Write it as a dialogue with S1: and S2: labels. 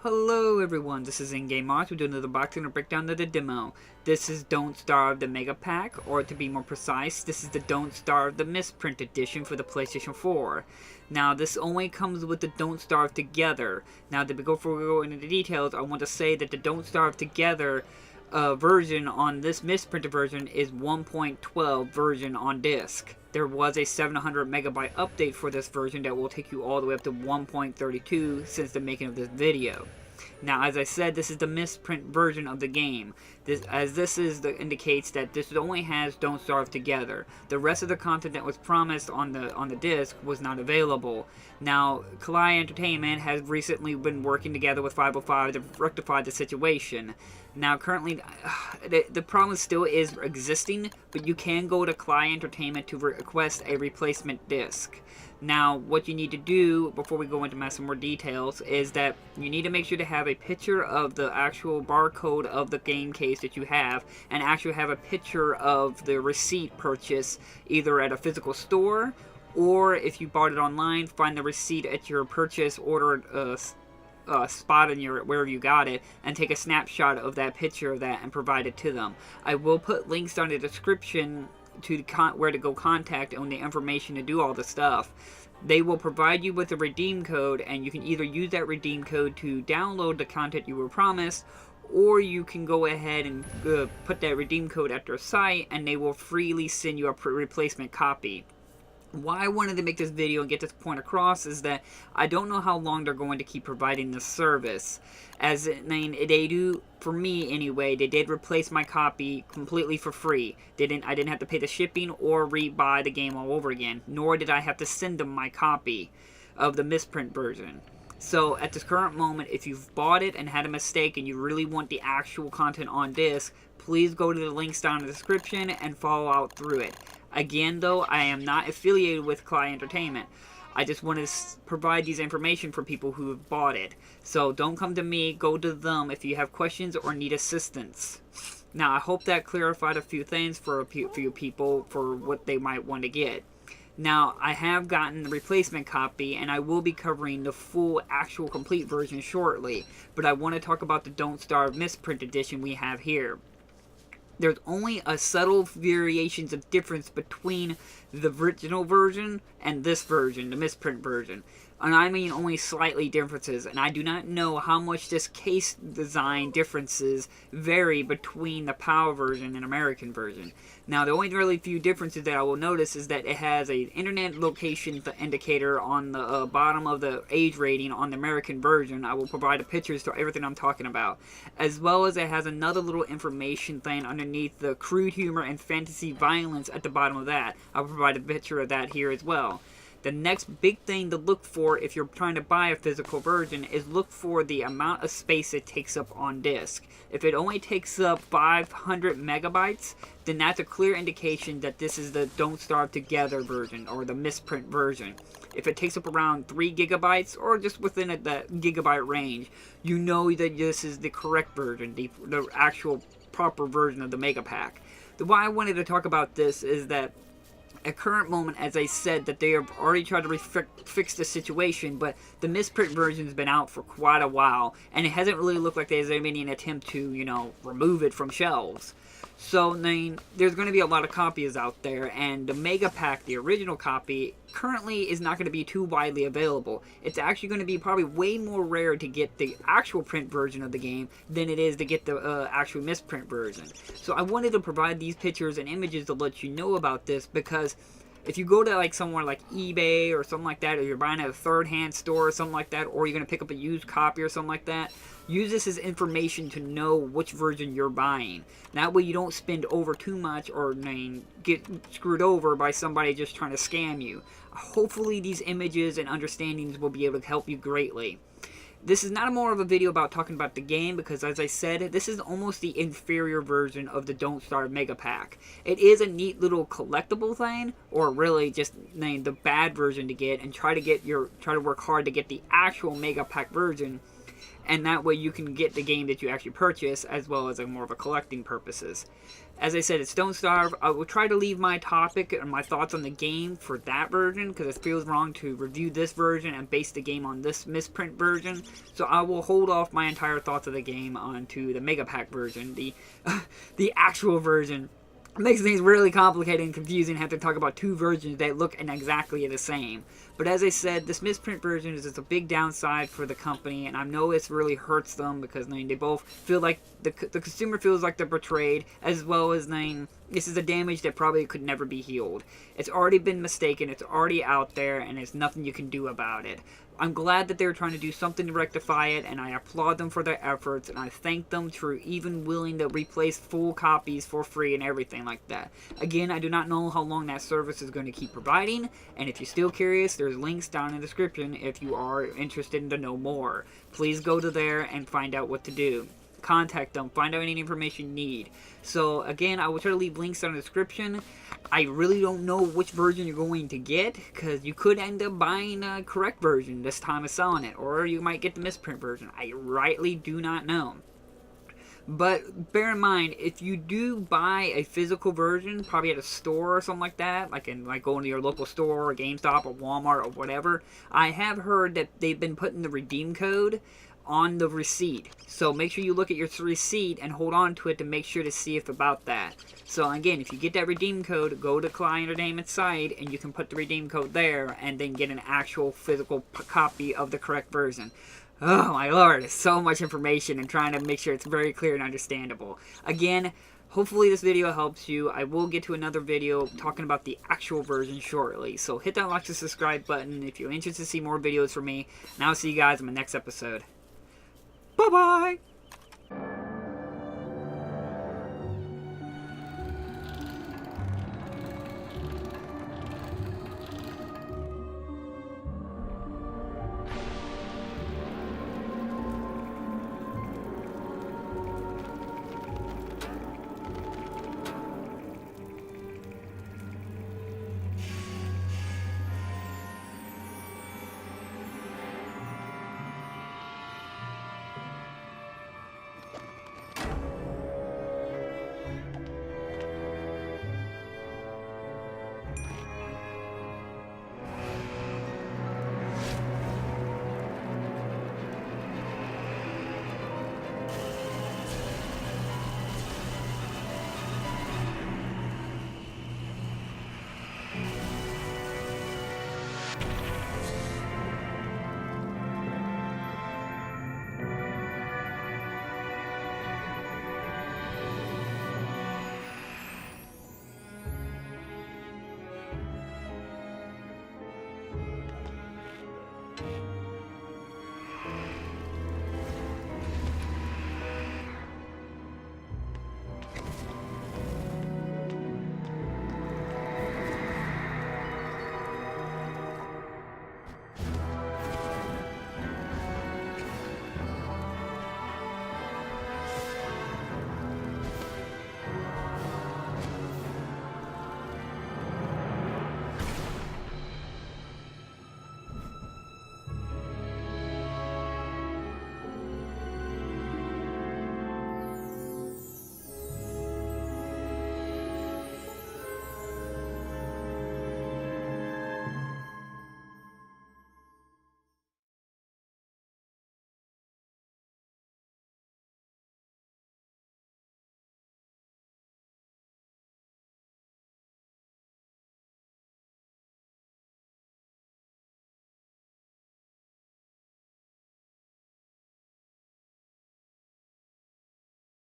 S1: Hello everyone, this is In-Game Mods. We're doing another boxing and breakdown of the demo. This is Don't Starve the Mega Pack, or to be more precise, this is the Don't Starve the Misprint edition for the PlayStation 4. Now this only comes with the Don't Starve Together. Now before we go into the details, I want to say that the Don't Starve Together version on this misprinted version is 1.12 version on disc. There was a 700 megabyte update for this version that will take you all the way up to 1.32 since the making of this video. Now, as I said, this is the misprint version of the game. Indicates that this only has Don't Starve Together. The rest of the content that was promised on the disc was not available. Now, Kalai Entertainment has recently been working together with 505 to rectify the situation. Now, currently, the problem still is existing, but you can go to Kalai Entertainment to request a replacement disc. Now, what you need to do, before we go into some more details, is that you need to make sure to have a picture of the actual barcode of the game case that you have, and actually have a picture of the receipt purchase, either at a physical store, or if you bought it online, find the receipt at your purchase order spot in your wherever you got it, and take a snapshot of that picture of that and provide it to them. I will put links down in the description to where to go contact on the information to do all the stuff. They will provide you with a redeem code, and you can either use that redeem code to download the content you were promised, or you can go ahead and put that redeem code at their site, and they will freely send you a replacement copy. Why I wanted to make this video and get this point across is that I don't know how long they're going to keep providing this service. They do, for me anyway, they did replace my copy completely for free. I didn't have to pay the shipping or re-buy the game all over again, nor did I have to send them my copy of the misprint version. So at this current moment, if you've bought it and had a mistake and you really want the actual content on disc, please go to the links down in the description and follow out through it. Again, though, I am not affiliated with Kalai Entertainment. I just want to provide these information for people who have bought it. So don't come to me, go to them if you have questions or need assistance. Now, I hope that clarified a few things for a few people for what they might want to get. Now, I have gotten the replacement copy, and I will be covering the full, actual, complete version shortly. But I want to talk about the Don't Starve Misprint edition we have here. There's only a subtle variations of difference between the original version and this version, the misprint version. And I mean only slightly differences, and I do not know how much this case design differences vary between the PAL version and American version. Now, the only really few differences that I will notice is that it has an internet location indicator on the bottom of the age rating on the American version. I will provide the pictures to everything I'm talking about. As well as it has another little information thing underneath the crude humor and fantasy violence at the bottom of that. I'll provide a picture of that here as well. The next big thing to look for if you're trying to buy a physical version is look for the amount of space it takes up on disc. If it only takes up 500 megabytes, then that's a clear indication that this is the Don't Starve Together version, or the misprint version. If it takes up around 3 gigabytes, or just within that gigabyte range, you know that this is the correct version, the actual proper version of the Mega Pack. Why I wanted to talk about this is that at current moment, as I said, that they have already tried to fix the situation, but the misprint version's been out for quite a while, and it hasn't really looked like there's been any attempt to, remove it from shelves. So, there's going to be a lot of copies out there, and the Mega Pack, the original copy, currently is not going to be too widely available. It's actually going to be probably way more rare to get the actual print version of the game than it is to get the actual misprint version. So I wanted to provide these pictures and images to let you know about this, because if you go to somewhere like eBay or something like that, or you're buying at a third-hand store or something like that, or you're going to pick up a used copy or something like that, use this as information to know which version you're buying. That way you don't spend over too much or get screwed over by somebody just trying to scam you. Hopefully these images and understandings will be able to help you greatly. This is not more of a video about talking about the game, because as I said, this is almost the inferior version of the Don't Starve Mega Pack. It is a neat little collectible thing, or really just the bad version to get, and try to work hard to get the actual Mega Pack version. and that way you can get the game that you actually purchase, as well as more of a collecting purposes. As I said, it's Don't Starve. I will try to leave my topic and my thoughts on the game for that version, because it feels wrong to review this version and base the game on this misprint version. So I will hold off my entire thoughts of the game onto the Mega Pack version, the actual version. It makes things really complicated and confusing to have to talk about two versions that look exactly the same. But as I said, this misprint version is just a big downside for the company, and I know it really hurts them because they both feel like the consumer feels like they're betrayed, as well as this is a damage that probably could never be healed. It's already been mistaken, it's already out there, and there's nothing you can do about it. I'm glad that they're trying to do something to rectify it, and I applaud them for their efforts, and I thank them for even willing to replace full copies for free and everything like that. Again, I do not know how long that service is going to keep providing, and if you're still curious, there's links down in the description if you are interested to know more. Please go to there and find out what to do. Contact them, find out any information you need. So again, I will try to leave links down in the description. I really don't know which version you're going to get, because you could end up buying a correct version this time of selling it, or you might get the misprint version. I rightly do not know. But bear in mind, if you do buy a physical version, probably at a store or something like that, like going to your local store or GameStop or Walmart or whatever, I have heard that they've been putting the redeem code on the receipt. So make sure you look at your receipt and hold on to it to make sure to see if about that. So again, if you get that redeem code, go to Client Entertainment site and you can put the redeem code there and then get an actual physical copy of the correct version. Oh my lord, it's so much information and trying to make sure it's very clear and understandable. Again, hopefully this video helps you. I will get to another video talking about the actual version shortly. So hit that like and subscribe button if you're interested to see more videos from me. And I'll see you guys in my next episode. Bye-bye!